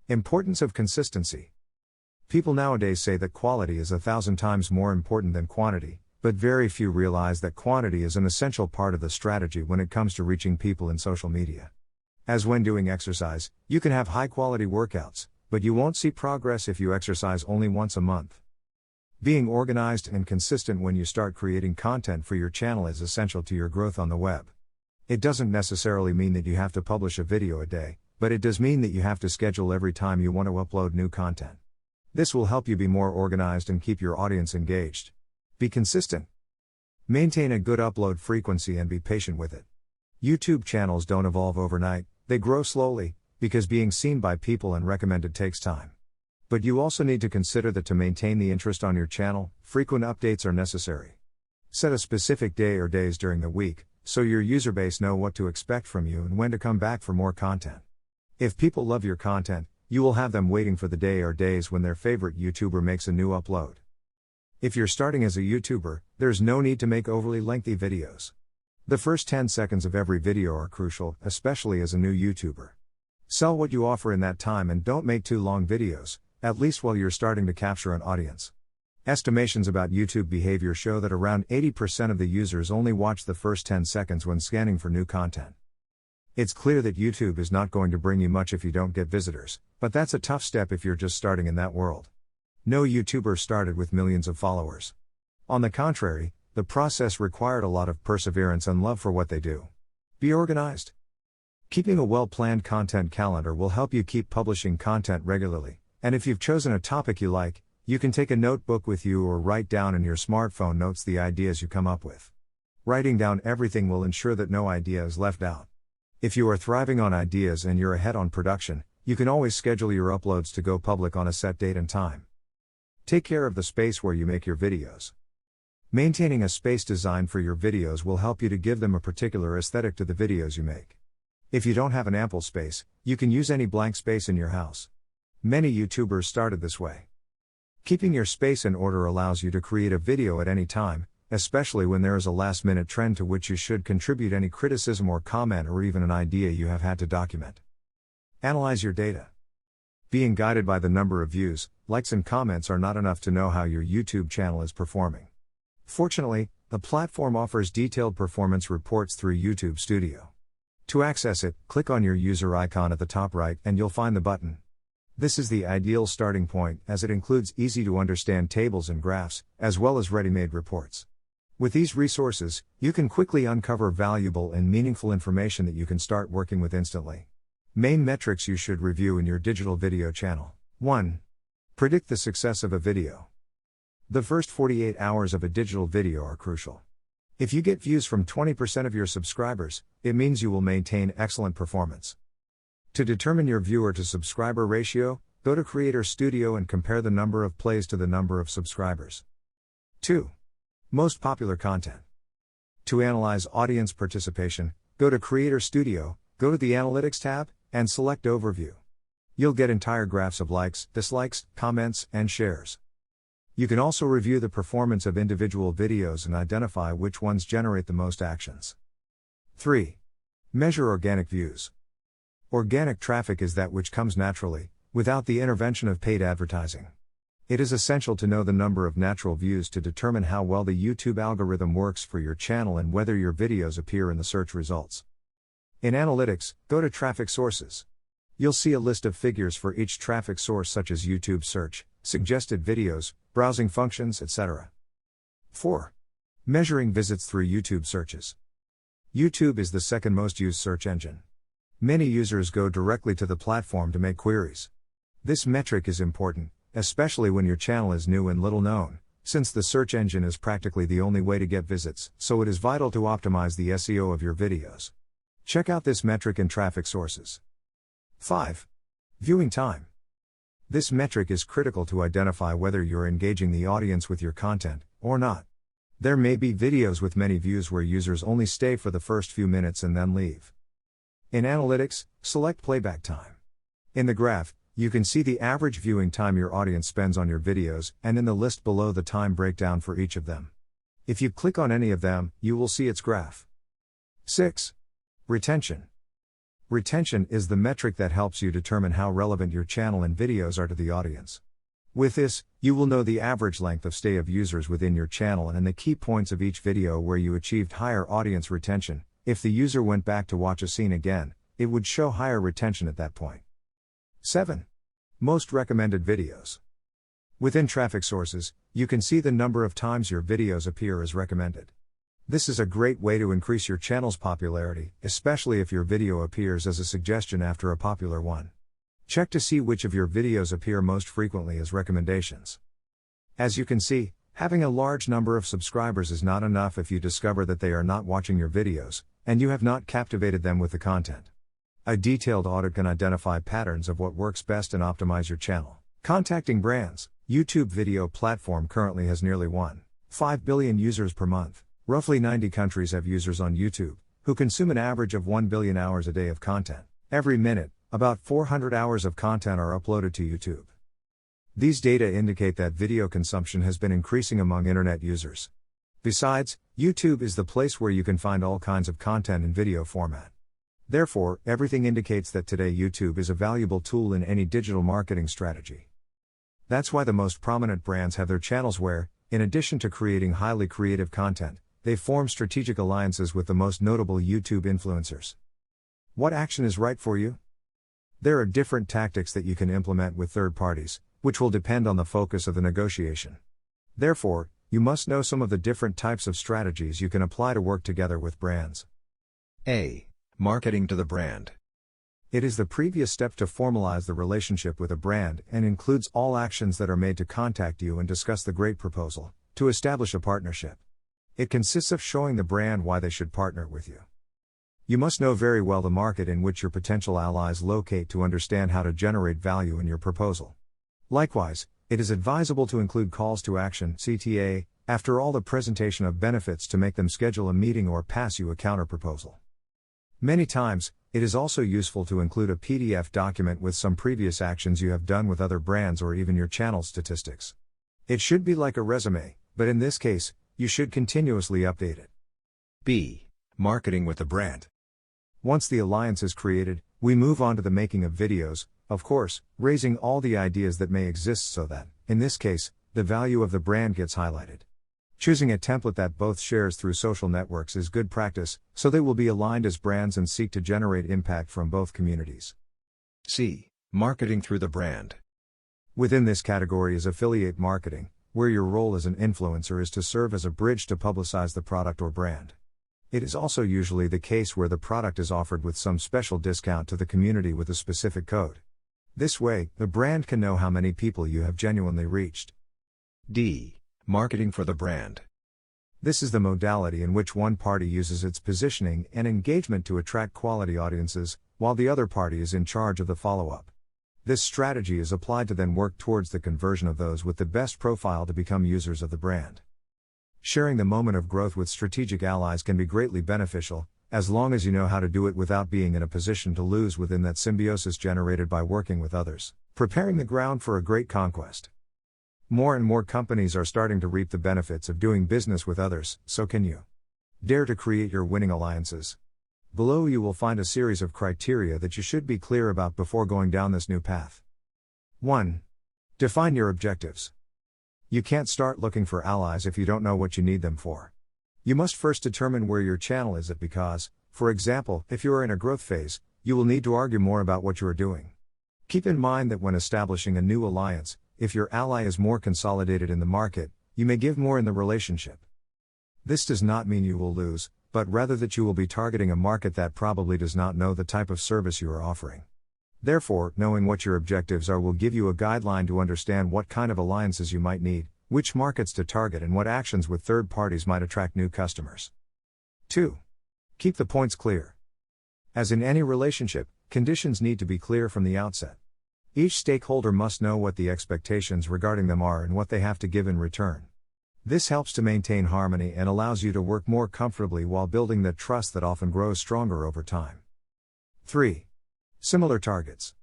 Importance of consistency. People nowadays say that quality is 1,000 times more important than quantity, but very few realize that quantity is an essential part of the strategy when it comes to reaching people in social media. As when doing exercise, you can have high-quality workouts, but you won't see progress if you exercise only once a month. Being organized and consistent when you start creating content for your channel is essential to your growth on the web. It doesn't necessarily mean that you have to publish a video a day, but it does mean that you have to schedule every time you want to upload new content. This will help you be more organized and keep your audience engaged. Be consistent. Maintain a good upload frequency and be patient with it. YouTube channels don't evolve overnight, they grow slowly, because being seen by people and recommended takes time. But you also need to consider that to maintain the interest on your channel, frequent updates are necessary. Set a specific day or days during the week, so your user base know what to expect from you and when to come back for more content. If people love your content, you will have them waiting for the day or days when their favorite YouTuber makes a new upload. If you're starting as a YouTuber, there's no need to make overly lengthy videos. The first 10 seconds of every video are crucial, especially as a new YouTuber. Sell what you offer in that time and don't make too long videos, at least while you're starting to capture an audience. Estimations about YouTube behavior show that around 80% of the users only watch the first 10 seconds when scanning for new content. It's clear that YouTube is not going to bring you much if you don't get visitors, but that's a tough step if you're just starting in that world. No YouTuber started with millions of followers. On the contrary, the process required a lot of perseverance and love for what they do. Be organized. Keeping a well-planned content calendar will help you keep publishing content regularly, and if you've chosen a topic you like, you can take a notebook with you or write down in your smartphone notes the ideas you come up with. Writing down everything will ensure that no idea is left out. If you are thriving on ideas and you're ahead on production, you can always schedule your uploads to go public on a set date and time. Take care of the space where you make your videos. Maintaining a space designed for your videos will help you to give them a particular aesthetic to the videos you make. If you don't have an ample space, you can use any blank space in your house. Many YouTubers started this way. Keeping your space in order allows you to create a video at any time, especially when there is a last-minute trend to which you should contribute any criticism or comment or even an idea you have had to document. Analyze your data. Being guided by the number of views, likes and comments are not enough to know how your YouTube channel is performing. Fortunately, the platform offers detailed performance reports through YouTube Studio. To access it, click on your user icon at the top right and you'll find the button. This is the ideal starting point as it includes easy-to-understand tables and graphs, as well as ready-made reports. With these resources, you can quickly uncover valuable and meaningful information that you can start working with instantly. Main metrics you should review in your digital video channel. 1. Predict the success of a video. The first 48 hours of a digital video are crucial. If you get views from 20% of your subscribers, it means you will maintain excellent performance. To determine your viewer to subscriber ratio, go to Creator Studio and compare the number of plays to the number of subscribers. 2. Most popular content. To analyze audience participation, go to Creator Studio, go to the Analytics tab, and select Overview. You'll get entire graphs of likes, dislikes, comments, and shares. You can also review the performance of individual videos and identify which ones generate the most actions. 3. Measure organic views. Organic traffic is that which comes naturally, without the intervention of paid advertising. It is essential to know the number of natural views to determine how well the YouTube algorithm works for your channel and whether your videos appear in the search results. In Analytics, go to Traffic Sources. You'll see a list of figures for each traffic source such as YouTube search, suggested videos, browsing functions, etc. 4. Measuring visits through YouTube searches. YouTube is the second most used search engine. Many users go directly to the platform to make queries. This metric is important, especially when your channel is new and little known, since the search engine is practically the only way to get visits, so it is vital to optimize the SEO of your videos. Check out this metric in Traffic Sources. 5. Viewing time. This metric is critical to identify whether you're engaging the audience with your content, or not. There may be videos with many views where users only stay for the first few minutes and then leave. In Analytics, select Playback Time. In the graph, you can see the average viewing time your audience spends on your videos, and in the list below the time breakdown for each of them. If you click on any of them, you will see its graph. 6. Retention. Retention is the metric that helps you determine how relevant your channel and videos are to the audience. With this, you will know the average length of stay of users within your channel and the key points of each video where you achieved higher audience retention. If the user went back to watch a scene again, it would show higher retention at that point. 7. Most recommended videos. Within traffic sources, you can see the number of times your videos appear as recommended. This is a great way to increase your channel's popularity, especially if your video appears as a suggestion after a popular one. Check to see which of your videos appear most frequently as recommendations. As you can see, having a large number of subscribers is not enough if you discover that they are not watching your videos, and you have not captivated them with the content. A detailed audit can identify patterns of what works best and optimize your channel. Contacting brands. YouTube video platform currently has nearly 1.5 billion users per month. Roughly 90 countries have users on YouTube, who consume an average of 1 billion hours a day of content. Every minute, about 400 hours of content are uploaded to YouTube. These data indicate that video consumption has been increasing among internet users. Besides, YouTube is the place where you can find all kinds of content in video format. Therefore, everything indicates that today YouTube is a valuable tool in any digital marketing strategy. That's why the most prominent brands have their channels where, in addition to creating highly creative content, they form strategic alliances with the most notable YouTube influencers. What action is right for you? There are different tactics that you can implement with third parties, which will depend on the focus of the negotiation. Therefore, you must know some of the different types of strategies you can apply to work together with brands. A. Marketing to the brand. It is the previous step to formalize the relationship with a brand and includes all actions that are made to contact you and discuss the great proposal to establish a partnership. It consists of showing the brand why they should partner with you. You must know very well the market in which your potential allies locate to understand how to generate value in your proposal. Likewise, it is advisable to include calls to action (CTA) after all the presentation of benefits to make them schedule a meeting or pass you a counterproposal. Many times, it is also useful to include a PDF document with some previous actions you have done with other brands or even your channel statistics. It should be like a resume, but in this case, you should continuously update it. B. Marketing with the brand. Once the alliance is created, we move on to the making of videos, of course, raising all the ideas that may exist so that, in this case, the value of the brand gets highlighted. Choosing a template that both shares through social networks is good practice, so they will be aligned as brands and seek to generate impact from both communities. C. Marketing through the brand. Within this category is affiliate marketing, where your role as an influencer is to serve as a bridge to publicize the product or brand. It is also usually the case where the product is offered with some special discount to the community with a specific code. This way, the brand can know how many people you have genuinely reached. D. Marketing for the brand. This is the modality in which one party uses its positioning and engagement to attract quality audiences, while the other party is in charge of the follow-up. This strategy is applied to then work towards the conversion of those with the best profile to become users of the brand. Sharing the moment of growth with strategic allies can be greatly beneficial, as long as you know how to do it without being in a position to lose within that symbiosis generated by working with others, preparing the ground for a great conquest. More and more companies are starting to reap the benefits of doing business with others, so can you. Dare to create your winning alliances. Below you will find a series of criteria that you should be clear about before going down this new path. 1. Define your objectives. You can't start looking for allies if you don't know what you need them for. You must first determine where your channel is at because, for example, if you are in a growth phase, you will need to argue more about what you are doing. Keep in mind that when establishing a new alliance, if your ally is more consolidated in the market, you may give more in the relationship. This does not mean you will lose, but rather that you will be targeting a market that probably does not know the type of service you are offering. Therefore, knowing what your objectives are will give you a guideline to understand what kind of alliances you might need, which markets to target and what actions with third parties might attract new customers. 2. Keep the points clear. As in any relationship, conditions need to be clear from the outset. Each stakeholder must know what the expectations regarding them are and what they have to give in return. This helps to maintain harmony and allows you to work more comfortably while building the trust that often grows stronger over time. 3. Similar targets.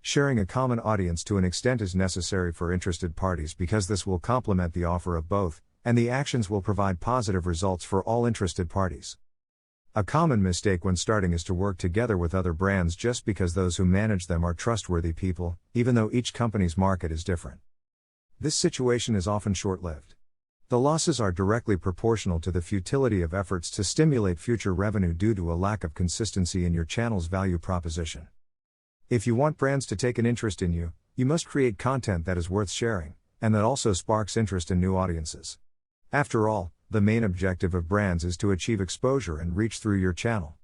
Sharing a common audience to an extent is necessary for interested parties because this will complement the offer of both, and the actions will provide positive results for all interested parties. A common mistake when starting is to work together with other brands just because those who manage them are trustworthy people, even though each company's market is different. This situation is often short-lived. The losses are directly proportional to the futility of efforts to stimulate future revenue due to a lack of consistency in your channel's value proposition. If you want brands to take an interest in you, you must create content that is worth sharing, and that also sparks interest in new audiences. After all, the main objective of brands is to achieve exposure and reach through your channel.